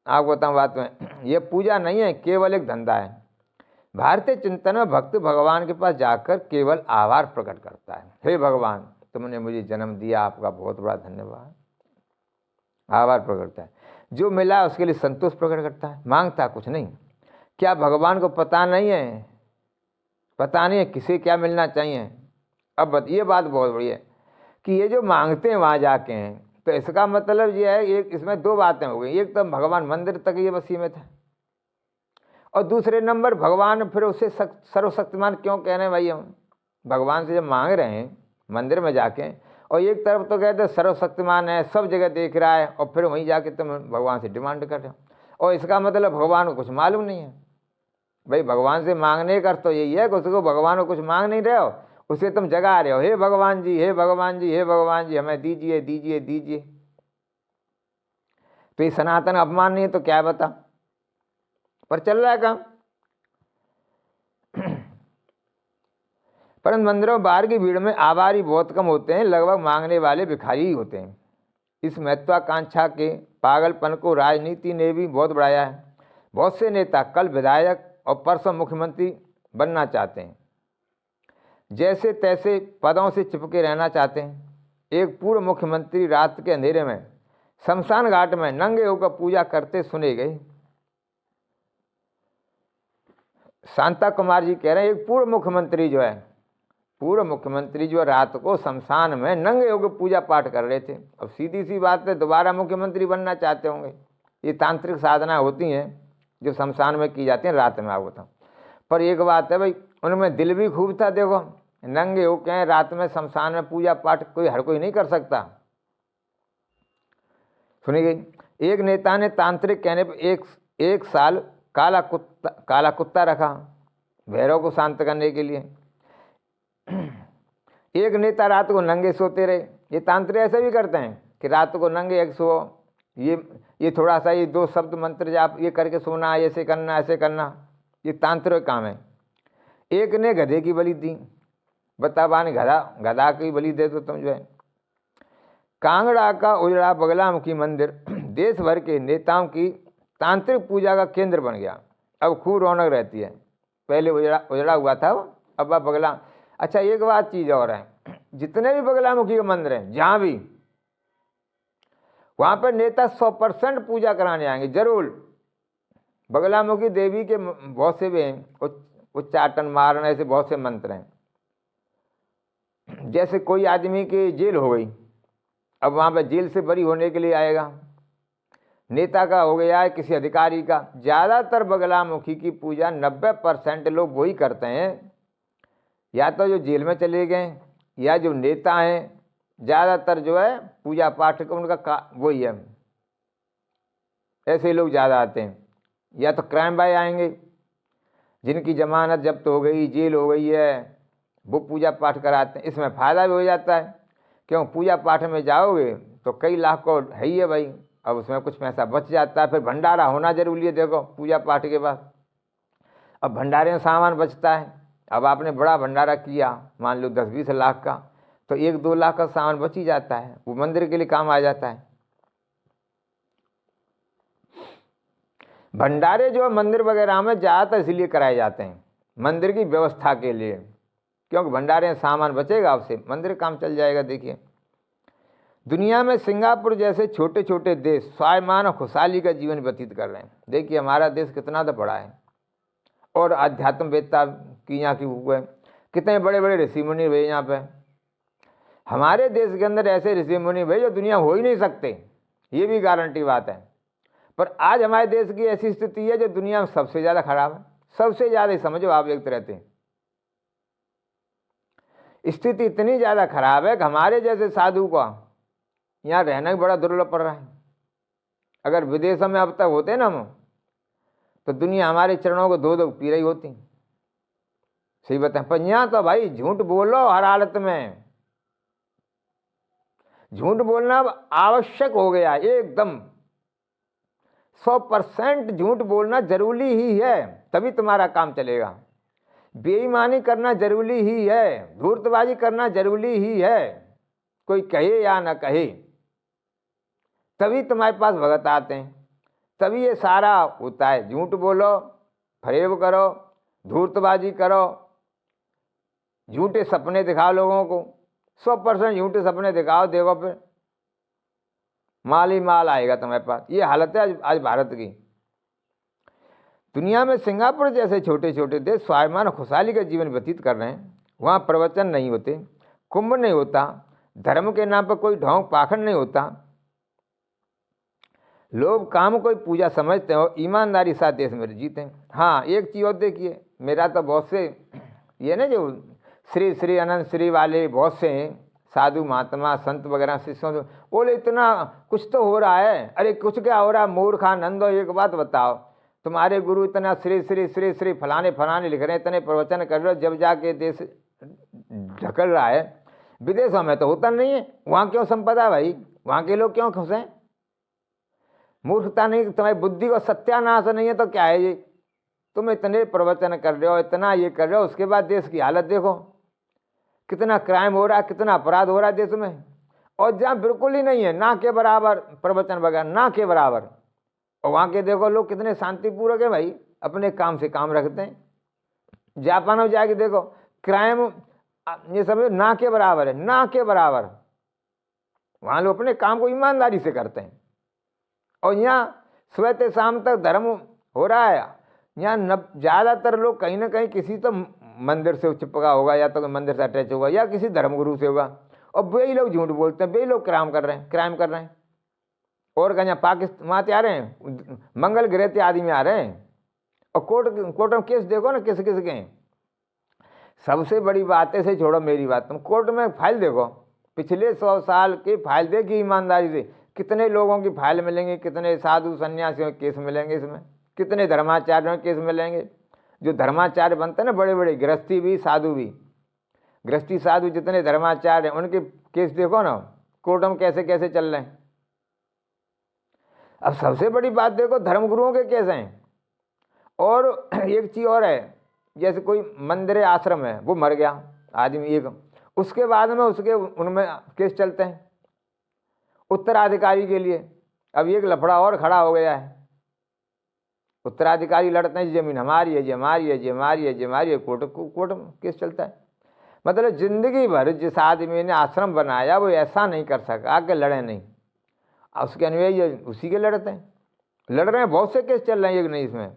आपको बताऊँ बात में, ये पूजा नहीं है, केवल एक धंधा है। भारतीय चिंतन में भक्त भगवान के पास जाकर केवल आभार प्रकट करता है, हे भगवान तुमने मुझे जन्म दिया, आपका बहुत बड़ा धन्यवाद, आभार प्रकट करता है। जो मिला उसके लिए संतोष प्रकट करता है, मांगता कुछ नहीं। क्या भगवान को पता नहीं है, पता नहीं है किसे क्या मिलना चाहिए? अब ये बात बहुत बड़ी है कि ये जो मांगते हैं वहाँ जाके हैं, तो इसका मतलब ये है, एक इसमें दो बातें हो गई। एक तो भगवान मंदिर तक ये बस सीमित है, और दूसरे नंबर भगवान फिर उसे सर्वशक्तिमान क्यों कह रहे हैं भाई? हम भगवान से जब मांग रहे हैं मंदिर में जाके, और एक तरफ तो कहते सर्वशक्तिमान है, सब जगह देख रहा है, और फिर वहीं जाके तुम भगवान से डिमांड कर रहे हो, और इसका मतलब भगवान को कुछ मालूम नहीं है। भाई भगवान से मांगने का तो यही है कि उसको भगवान को कुछ मांग नहीं रहे हो, उसे तुम जगा रहे हो, हे भगवान जी, हे भगवान जी, हे भगवान जी, हमें दीजिए दीजिए दीजिए। तो ये सनातन अपमान नहीं है तो क्या बता, पर चल रहा है काम। परंतु मंदिरों बाहर की भीड़ में आभारी बहुत कम होते हैं, लगभग मांगने वाले भिखारी ही होते हैं। इस महत्वाकांक्षा के पागलपन को राजनीति ने भी बहुत बढ़ाया है। बहुत से नेता कल विधायक और परसों मुख्यमंत्री बनना चाहते हैं, जैसे तैसे पदों से चिपके रहना चाहते हैं। एक पूर्व मुख्यमंत्री रात के अंधेरे में शमशान घाट में नंगे होकर पूजा करते सुने गए। शांता कुमार जी कह रहे हैं, एक पूर्व मुख्यमंत्री जो रात को शमशान में नंगे होकर पूजा पाठ कर रहे थे। अब सीधी सी बात है, दोबारा मुख्यमंत्री बनना चाहते होंगे। ये तांत्रिक साधना होती हैं जो शमशान में की जाती हैं रात में, आपको बताऊं। पर एक बात है भाई, उनमें दिल भी खूब था। देखो, नंगे होकर रात में शमशान में पूजा पाठ हर कोई नहीं कर सकता। सुनी गई, एक नेता ने तांत्रिक कहने पर एक साल काला कुत्ता रखा भैरव को शांत करने के लिए। एक नेता रात को नंगे सोते रहे। ये तांत्रिक ऐसे भी करते हैं कि रात को नंगे एक सो, ये थोड़ा सा ये 2 शब्द मंत्र जाप ये करके सोना, ऐसे करना ऐसे करना, ये तांत्रिक काम है। एक ने गधे की बलि दी। बताबान गधा की बलि दे तो तुम जो है। कांगड़ा का उजड़ा बगलामुखी मंदिर देश भर के नेताओं की तांत्रिक पूजा का केंद्र बन गया। अब खूब रौनक रहती है। पहले उजड़ा हुआ था, अब बगला। अच्छा, एक बात चीज़ और है, जितने भी बगलामुखी के मंदिर हैं जहाँ भी, वहाँ पर नेता 100% पूजा कराने आएंगे जरूर। बगलामुखी देवी के बहुत से भी हैं, उच्चाटन मारने ऐसे बहुत से मंत्र हैं। जैसे कोई आदमी की जेल हो गई, अब वहाँ पर जेल से बरी होने के लिए आएगा। नेता का हो गया है, किसी अधिकारी का। ज़्यादातर बगलामुखी की पूजा 90% लोग वही करते हैं, या तो जो जेल में चले गए या जो नेता हैं। ज़्यादातर जो है पूजा पाठ का उनका वही है, ऐसे लोग ज़्यादा आते हैं। या तो क्राइम बाय आएंगे, जिनकी जमानत जब्त हो गई, जेल हो गई है, वो पूजा पाठ कराते हैं। इसमें फ़ायदा भी हो जाता है, क्यों? पूजा पाठ में जाओगे तो कई लाख को है ही है भाई, अब उसमें कुछ पैसा बच जाता है। फिर भंडारा होना जरूरी है। देखो, पूजा पाठ के बाद अब भंडारे में सामान बचता है। अब आपने बड़ा भंडारा किया, मान लो 10-20 लाख का, तो 1-2 लाख का सामान बच ही जाता है, वो मंदिर के लिए काम आ जाता है। भंडारे जो मंदिर वगैरह में ज़्यादातर इसलिए कराए जाते हैं, मंदिर की व्यवस्था के लिए, क्योंकि भंडारे में सामान बचेगा, उससे मंदिर काम चल जाएगा। देखिए, दुनिया में सिंगापुर जैसे छोटे छोटे देश स्वाभिमान और खुशहाली का जीवन व्यतीत कर रहे हैं। देखिए, हमारा देश कितना तो बड़ा है, और आध्यात्मवेत्ता की यहाँ की हुए कितने बड़े बड़े ऋषि मुनि हुए यहाँ पे। हमारे देश के अंदर ऐसे ऋषि मुनि हुए जो दुनिया हो ही नहीं सकते, ये भी गारंटी बात है। पर आज हमारे देश की ऐसी स्थिति है जो दुनिया में सबसे ज़्यादा खराब है। सबसे ज़्यादा समझो आप एक तरह से, स्थिति इतनी ज़्यादा खराब है कि हमारे जैसे साधु का यहाँ रहना भी बड़ा दुर्लभ पड़ रहा है। अगर विदेशों में अब तक होते ना हम, तो दुनिया हमारे चरणों को धो पी रही होती। सही बताएं, पर यहाँ तो भाई झूठ बोलो हर हालत में। झूठ बोलना अब आवश्यक हो गया, एकदम 100% झूठ बोलना जरूरी ही है, तभी तुम्हारा काम चलेगा। बेईमानी करना जरूरी ही है, धूर्तबाजी करना जरूरी ही है, कोई कहे या ना कहे, तभी तुम्हारे पास भगत आते हैं, तभी ये सारा होता है। झूठ बोलो, फरेब करो, धूर्तबाजी करो, झूठे सपने दिखाओ लोगों को, 100% झूठे सपने दिखाओ, देखो फिर माल ही माल आएगा तुम्हारे पास। ये हालत है आज भारत की। दुनिया में सिंगापुर जैसे छोटे छोटे देश स्वाभिमान और खुशहाली का जीवन व्यतीत कर रहे हैं। वहाँ प्रवचन नहीं होते, कुंभ नहीं होता, धर्म के नाम पर कोई ढोंग पाखंड नहीं होता, लोग काम कोई पूजा समझते हो, ईमानदारी साथ देश में जीते हैं। हाँ, एक चीज़ और देखिए, मेरा तो बहुत से ये ना जो श्री श्री अनंत श्री वाले बहुत से हैं साधु महात्मा संत वगैरह शिष्यों, बोले इतना कुछ तो हो रहा है। अरे कुछ क्या हो रहा है मूर्खा नंदो, एक बात बताओ, तुम्हारे गुरु इतना श्री श्री श्री श्री फलाने फलाने लिख रहे हैं, इतने प्रवचन कर रहे हो, जब जाके देश ढकल रहा है। विदेशों में तो होता नहीं है, वहाँ क्यों संपदा भाई, वहाँ के लोग क्यों खुश हैं? मूर्खता नहीं, तुम्हारी बुद्धि को सत्यानाश नहीं है तो क्या है ये? तुम इतने प्रवचन कर रहे हो, इतना ये कर रहे हो, उसके बाद देश की हालत देखो, कितना क्राइम हो रहा है, कितना अपराध हो रहा है देश में। और जहाँ बिल्कुल ही नहीं है, ना के बराबर प्रवचन वगैरह, ना के बराबर। और वहाँ के देखो लोग कितने शांतिपूर्वक है भाई, अपने काम से काम रखते हैं। जापान में जाके देखो, क्राइम ये सब ना के बराबर है, ना के बराबर। वहाँ लोग अपने काम को ईमानदारी से करते हैं। और यहाँ सुबह से शाम तक धर्म हो रहा है। यहाँ ज़्यादातर लोग कहीं ना कहीं किसी तो मंदिर से चिपका होगा, या तो मंदिर से अटैच होगा, या किसी धर्मगुरु से होगा। और वही लोग झूठ बोलते हैं, वही लोग क्राइम कर रहे हैं। और कहीं पाकिस्तान वहाँ आ रहे हैं, मंगल ग्रह के आदमी आ रहे हैं। और कोर्ट में केस देखो ना किस किस के। सबसे बड़ी बात है, से छोड़ो मेरी बात, तुम कोर्ट में फाइल देखो, पिछले 100 साल की फाइल देखी ईमानदारी से, कितने लोगों की फाइल मिलेंगे, कितने साधु सन्यासियों के केस मिलेंगे इसमें, कितने धर्माचार्यों के केस मिलेंगे। जो धर्माचार्य बनते हैं ना बड़े बड़े, गृहस्थी भी साधु भी, गृहस्थी साधु जितने धर्माचार्य हैं उनके केस देखो ना कोर्ट में कैसे कैसे चल रहे हैं। अब सबसे बड़ी बात देखो, धर्मगुरुओं के केस हैं। और एक चीज़ और है, जैसे कोई मंदिर आश्रम है, वो मर गया आदमी एक, उसके बाद में उसके उनमें केस चलते हैं उत्तराधिकारी के लिए। अब एक लफड़ा और खड़ा हो गया है, उत्तराधिकारी लड़ते हैं, जमीन हमारी है, जी हमारी है, जी हमारी है, जी हमारी है, कोर्ट में केस चलता है। मतलब जिंदगी भर जिस आदमी ने आश्रम बनाया वो ऐसा नहीं कर सका कि लड़े नहीं, उसके अनुयायी उसी के लड़ते हैं, लड़ रहे हैं, बहुत से केस चल रहे हैं, एक नहीं इसमें।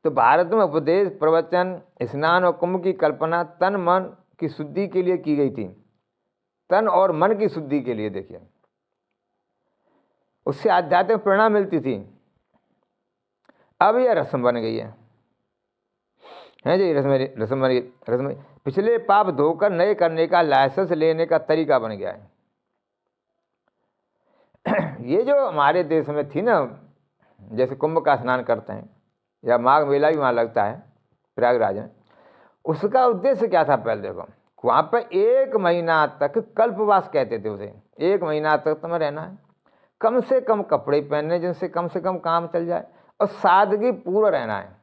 तो भारत में उपदेश प्रवचन स्नान और कुंभ की कल्पना तन मन की शुद्धि के लिए की गई थी, तन और मन की शुद्धि के लिए। देखिए उससे आध्यात्मिक प्रेरणा मिलती थी। अब यह रस्म बन गई है जी, रस्म पिछले पाप धोकर नए करने का लाइसेंस लेने का तरीका बन गया है। ये जो हमारे देश में थी ना, जैसे कुंभ का स्नान करते हैं या माघ मेला भी वहाँ लगता है प्रयागराज में, उसका उद्देश्य क्या था पहले देखो। वहाँ पर 1 महीना तक कल्पवास कहते थे उसे, 1 महीना तक तुम्हें रहना है, कम से कम कपड़े पहनने जिनसे कम से कम काम चल जाए, और सादगी पूर्ण रहना है।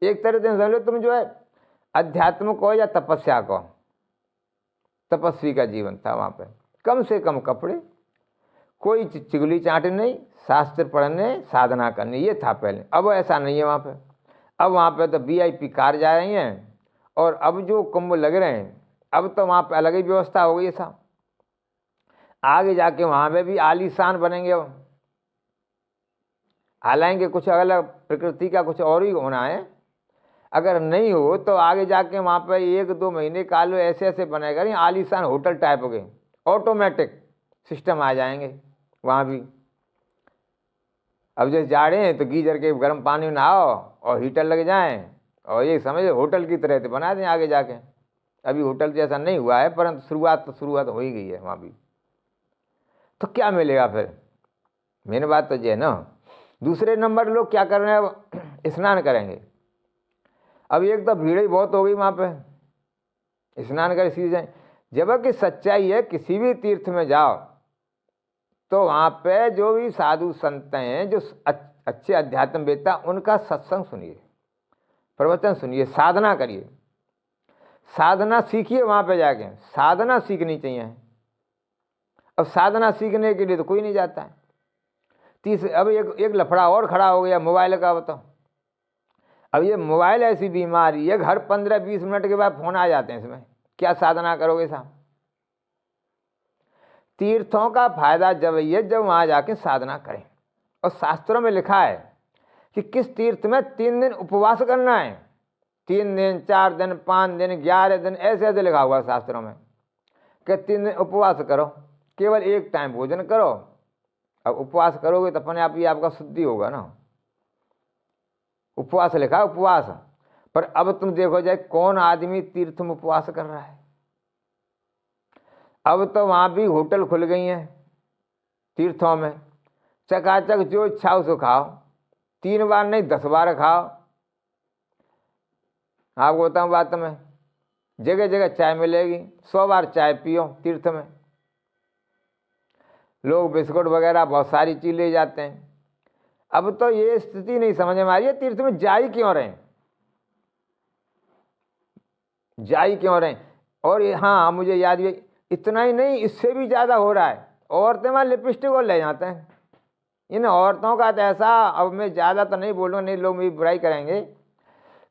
एक तरह से समझ लो तुम जो है अध्यात्म को या तपस्या को, तपस्वी का जीवन था वहाँ पे। कम से कम कपड़े, कोई चिगली चाट नहीं, शास्त्र पढ़ने साधना करनी, ये था पहले। अब ऐसा नहीं है वहाँ पे। अब वहाँ पे तो VIP कार जा रही हैं, और अब जो कुंभ लग रहे हैं अब तो वहाँ पे अलग ही व्यवस्था हो गई है साहब। आगे जाके वहाँ पे भी आलीशान बनेंगे। हालांकि कुछ अलग प्रकृति का कुछ और ही होना है, अगर नहीं हो तो आगे जाके वहाँ पे 1-2 महीने काल ऐसे ऐसे बनेगा नहीं, आलीशान होटल टाइप हो गए, ऑटोमेटिक सिस्टम आ जाएंगे वहाँ भी। अब जैसे जा रहे हैं तो गीजर के गर्म पानी में नहाओ और हीटर लग जाएं, और ये समझो होटल की तरह से बना दें आगे जाके। अभी होटल जैसा नहीं हुआ है, परंतु शुरुआत हो ही गई है वहाँ भी। तो क्या मिलेगा फिर? मेन बात तो ये है ना। दूसरे नंबर लोग क्या कर रहे हैं, अब स्नान करेंगे। अब एक तो भीड़ ही बहुत हो गई वहाँ पे, स्नान कर सीधे जाए। जबकि सच्चाई है, किसी भी तीर्थ में जाओ तो वहाँ पे जो भी साधु संत हैं, जो अच्छे अध्यात्म वेत्ता, उनका सत्संग सुनिए, प्रवचन सुनिए, साधना करिए, साधना सीखिए। वहाँ पे जाके साधना सीखनी चाहिए। अब साधना सीखने के लिए तो कोई नहीं जाता है। अब एक लफड़ा और खड़ा हो गया मोबाइल का। बताओ, अब ये मोबाइल ऐसी बीमारी है, हर 15-20 मिनट के बाद फोन आ जाते हैं इसमें, क्या साधना करोगे साहब? तीर्थों का फायदा जब ये जब वहाँ जाके साधना करें। और शास्त्रों में लिखा है कि किस तीर्थ में 3 दिन उपवास करना है। 3 दिन, 4 दिन, 5 दिन, 11 दिन, ऐसे ऐसे लिखा हुआ शास्त्रों में कि 3 दिन उपवास करो, केवल एक टाइम भोजन करो। अब उपवास करोगे तो अपने आप ही आपका शुद्धि होगा ना। उपवास लिखा है, उपवास। पर अब तुम देखो जाए कौन आदमी तीर्थ में उपवास कर रहा है। अब तो वहाँ भी होटल खुल गई हैं तीर्थों में, चकाचक जो इच्छा उसको खाओ, 3 बार नहीं 10 बार खाओ। आपको बताऊँ बात में, जगह जगह चाय मिलेगी, 100 बार चाय पियो तीर्थ में। लोग बिस्कुट वगैरह बहुत सारी चीज ले जाते हैं। अब तो ये स्थिति नहीं समझ में आ रही है, तीर्थ में जा ही क्यों रहे, जा ही क्यों रहे। और हाँ, मुझे याद है, इतना ही नहीं, इससे भी ज़्यादा हो रहा है। औरतें वहाँ लिपस्टिक और ले जाते हैं। इन औरतों का तो ऐसा, अब मैं ज़्यादा तो नहीं बोलूँगा, नहीं लोग मेरी बुराई करेंगे।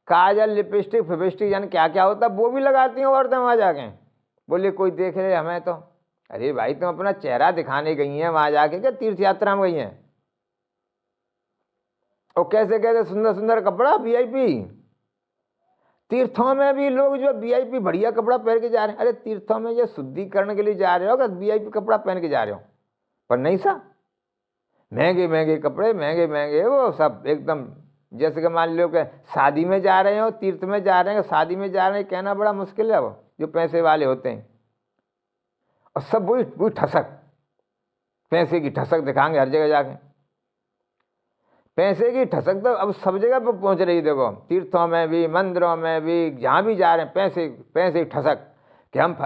काजल, लिपस्टिक, फिबिस्टिक यानी क्या क्या होता है वो भी लगाती हैं औरतें वहाँ जाके। बोले कोई देख ले हमें तो। अरे भाई, तुम अपना चेहरा दिखाने गई हैं वहाँ जाके, क्या तीर्थ यात्रा में गई हैं? और कैसे कैसे सुंदर सुंदर कपड़ा, वीआईपी। तीर्थों में भी लोग जो वीआईपी बढ़िया कपड़ा पहन के जा रहे हैं। अरे तीर्थों में जो शुद्धिकरण के लिए जा रहे हो क्या वीआईपी कपड़ा पहन के जा रहे हो? पर नहीं सा, महंगे महंगे कपड़े, महंगे महंगे वो सब एकदम। जैसे कि मान लो कि शादी में जा रहे हो, तीर्थ में जा रहे हैं, शादी में जा रहे हैं, कहना बड़ा मुश्किल है। वो जो पैसे वाले होते हैं और सब वही ठसक, पैसे की ठसक दिखाएंगे हर जगह जाके। पैसे की ठसक तो अब सब जगह पर पहुंच रही। देखो तीर्थों में भी, मंदिरों में भी, जहाँ भी जा रहे हैं, पैसे पैसे की ठसक। कि हम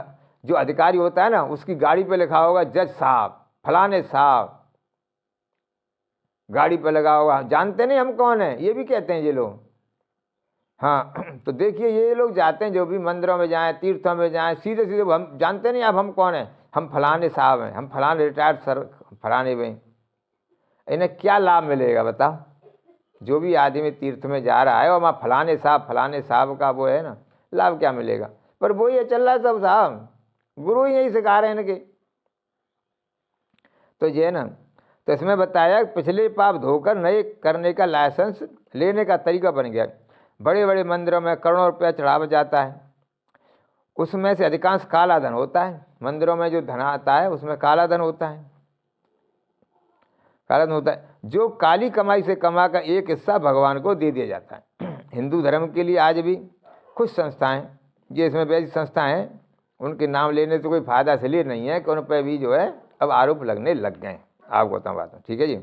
जो अधिकारी होता है ना, उसकी गाड़ी पे लिखा होगा जज साहब, फलाने साहब, गाड़ी पे लगा होगा। जानते नहीं हम कौन है, ये भी कहते हैं ये लोग। हाँ, तो देखिए ये लोग जाते हैं जो भी मंदिरों में जाएं, तीर्थों में जाएं, सीधे सीधे हम जानते नहीं अब हम कौन है, हम फलाने साहब हैं, हम फलाने रिटायर्ड सर, फलाने भाई। इन्हें क्या लाभ मिलेगा बताओ? जो भी आदमी तीर्थ में जा रहा है और वहाँ फलाने साहब का वो है ना, लाभ क्या मिलेगा? पर वो ये चल रहा है सब साहब, गुरु ही यही सिखा रहे हैं इनके। तो ये है ना, तो इसमें बताया पिछले पाप धोकर नए करने का लाइसेंस लेने का तरीका बन गया। बड़े बड़े मंदिरों में करोड़ों रुपया चढ़ावा जाता है, उसमें से अधिकांश काला धन होता है। मंदिरों में जो धन आता है उसमें काला धन होता है, काला धन होता है, जो काली कमाई से कमा का एक हिस्सा भगवान को दे दिया जाता है। हिंदू धर्म के लिए आज भी कुछ संस्थाएं, जो इसमें वैसी संस्थाएं हैं, उनके नाम लेने से कोई फायदा इसलिए नहीं है कि उन पर भी जो है अब आरोप लगने लग गए। आपको बताऊँ बात, ठीक है जी।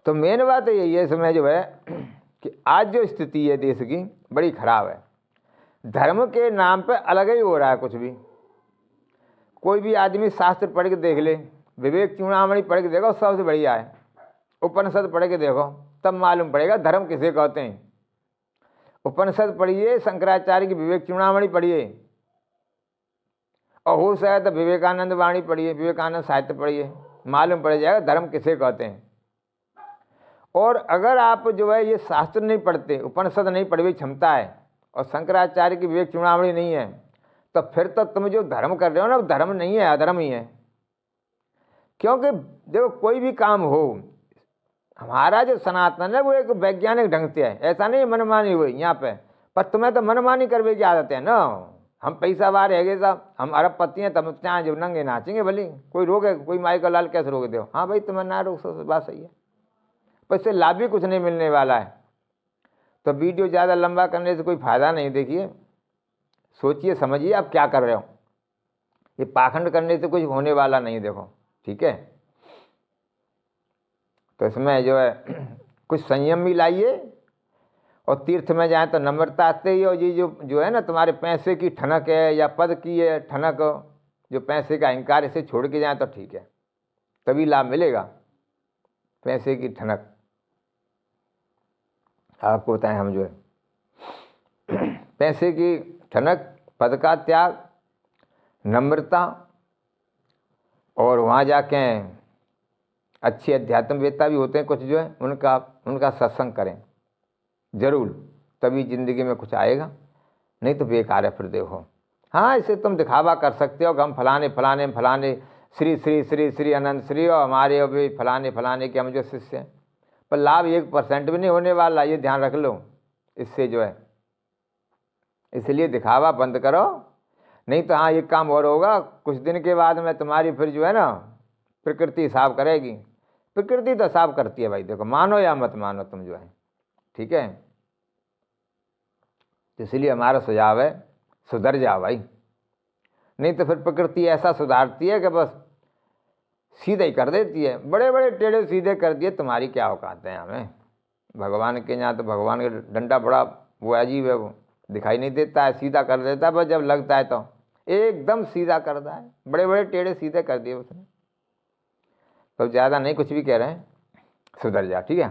तो मेन बात यही है इसमें जो है कि आज जो स्थिति है देश की बड़ी खराब है। धर्म के नाम पे अलग ही हो रहा है कुछ भी। कोई भी आदमी शास्त्र पढ़ के देख ले, विवेक चूड़ामणि पढ़ के देखो, सबसे बढ़िया है। उपनिषद पढ़ के देखो, तब मालूम पड़ेगा धर्म किसे कहते हैं। उपनिषद पढ़िए, शंकराचार्य की विवेक चूड़ामणि पढ़िए, और हो सके तो विवेकानंद वाणी पढ़िए, विवेकानंद साहित्य पढ़िए, मालूम पड़ जाएगा धर्म किसे कहते हैं। और अगर आप जो है ये शास्त्र नहीं पढ़ते, उपनिषद नहीं पढ़ने की क्षमता है, और शंकराचार्य की विवेक चूड़ामणि नहीं है, तो फिर तो तुम जो धर्म कर रहे हो ना, धर्म नहीं है, अधर्म ही है। क्योंकि देखो कोई भी काम हो, हमारा जो सनातन है वो एक वैज्ञानिक ढंग से है, ऐसा नहीं मनमानी हुई यहाँ पे। पर तुम्हें तो मनमानी करने की आदत है ना। हम पैसा वाले है साहब, हम अरबपति हैं, तब चाहे जो नंगे नाचेंगे भले, कोई रोके, कोई माई का लाल कैसे रोक दो? हाँ भाई तुम्हें ना रोक सकते, बात सही है, पर इससे लाभ भी कुछ नहीं मिलने वाला है। तो वीडियो ज़्यादा लंबा करने से कोई फ़ायदा नहीं। देखिए सोचिए समझिए आप क्या कर रहे हो, ये पाखंड करने से कुछ होने वाला नहीं। देखो ठीक है, तो इसमें जो है कुछ संयम भी लाइए, और तीर्थ में जाए तो नम्रता आते ही। और ये जो है ना तुम्हारे पैसे की ठनक है या पद की है ठनक, जो पैसे का अहंकार, इसे छोड़ के जाए तो ठीक है, तभी लाभ मिलेगा। पैसे की ठनक आपको बताएं हम जो है पैसे की ठनक, पद का त्याग, नम्रता, और वहाँ जाके अच्छे अध्यात्मवेत्ता भी होते हैं कुछ जो है, उनका सत्संग करें जरूर, तभी ज़िंदगी में कुछ आएगा, नहीं तो बेकार है। फिर देखो हाँ, इसे तुम दिखावा कर सकते हो कि हम फलाने फलाने फलाने श्री श्री श्री श्री अनंत श्री और हमारे अभी फलाने फलाने के हम जो शिष्य हैं, पर लाभ 1% भी नहीं होने वाला, ये ध्यान रख लो इससे जो है। इसलिए दिखावा बंद करो, नहीं तो हाँ एक काम और होगा, कुछ दिन के बाद में तुम्हारी फिर जो है ना प्रकृति हिसाब करेगी। प्रकृति तो हिसाब करती है भाई, देखो मानो या मत मानो तुम जो है, ठीक है। इसलिए हमारा सुझाव है सुधर जाओ भाई, नहीं तो फिर प्रकृति ऐसा सुधारती है कि बस सीधे ही कर देती है, बड़े बड़े टेढ़े सीधे कर दिए, तुम्हारी क्या औकात है हमें। भगवान के यहाँ तो भगवान का डंडा बड़ा वो अजीब है, वो दिखाई नहीं देता है, सीधा कर देता है, बस जब लगता है तो एकदम सीधा करता है, बड़े बड़े टेढ़े सीधे कर दिए उसने। तो ज़्यादा नहीं कुछ भी कह रहे हैं, सुधर जा, ठीक है।